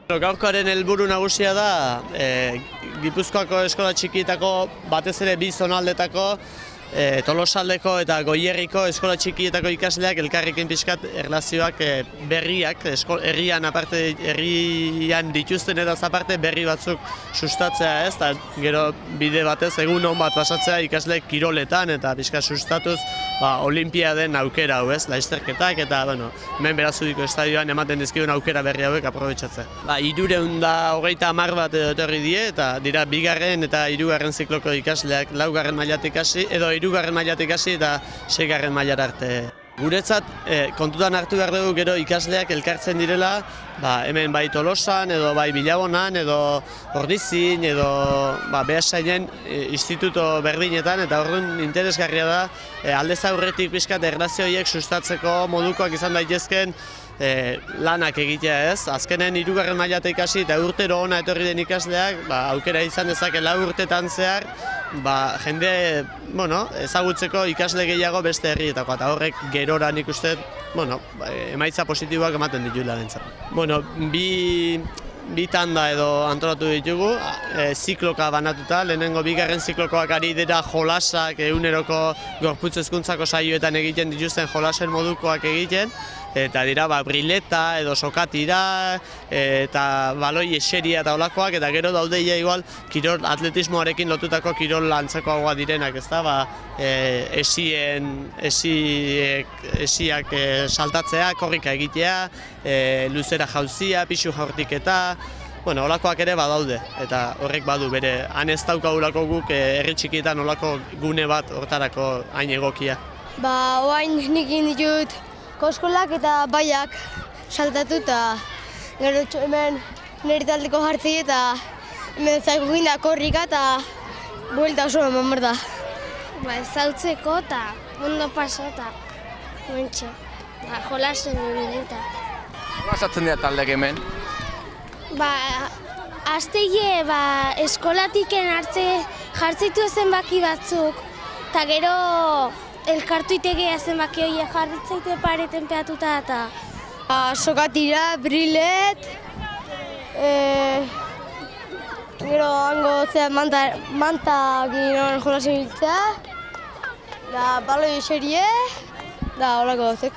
Gaurkoaren helburu nagusia da Gipuzkoako eskola txikietako, batez ere bi zonaldetako, Tolosaldeko eta Goierriko eskola txikietako ikasleak elkarrekin pixkat erlazioak berriak, herrian dituzten eta aparte berri batzuk sustatzea ez, eta gero bide batez egun on bat pasatzea ikasleek kiroletan eta pixkat sustatuz olimpiaden aukera hau ez, lasterketak eta hemen Berazudiko estadioan ematen dizkigun aukera berri hauek aprobetxatzea. 330 bat etorri die eta dira bigarren eta hirugarren zikloko ikasleak laugarren mailatik hasi edo hirugarren mailatik hasi eta seigarren mailara arte. Guretzat kontutan hartu behar dugu gero ikasleak elkartzen direla, hemen bai Tolosan edo bai Bilabonan edo Ordizin edo Beasainen instituto berdinetan eta horren interesgarria da aldez aurretik pixkat erlazio horiek sustatzeko modukoak izan daitezken lanak egitea ez. Azkenen hirugarren mailatik hasi eta urtero ona etorri den ikasleak aukera izan dezake 4 urtetan zehar jende ezagutzeko ikasle gehiago beste herrietako eta horrek gerora nik uste emaitza positiboak ematen dituela bentzat. Bi tanda edo antolatu ditugu, zikloka banatuta, lehenengo bigarren ziklokoak ari dira jolasak eguneroko gorputz hezkuntzako saioetan egiten dituzten jolasen modukoak egiten, eta dira brileta edo sokatira eta baloi eseria eta olakoak, eta gero daude igual kirol atletismoarekin lotutako kirol antzekoagoa direnak, ez da, esiak saltatzea, korrika egitea, luzera jauzia, pixu jaurtiketa, olakoak ere badaude, eta horrek badu bere, han ez daukagulako guk herri txikietan olako gune bat hortarako hain egokia. Oain nik ditut koskolak eta baiak saltatu eta gero hemen nire taldeko jartzi eta hemen zaigu ginda korrika eta buelta oso eman behar da. Ezautzeko eta ondo pasata, jolasen ibilita. Pasatzen dira taldeak hemen? Azteie eskolatiken jartzitu zenbaki batzuk, eta gero elkartuitegea zenbaki horiek jarritzaitu pareten peatuta eta... Sokatira, brilet, gero hango manta ginen jolasen biltzea, baloi eserie, da holako gozek.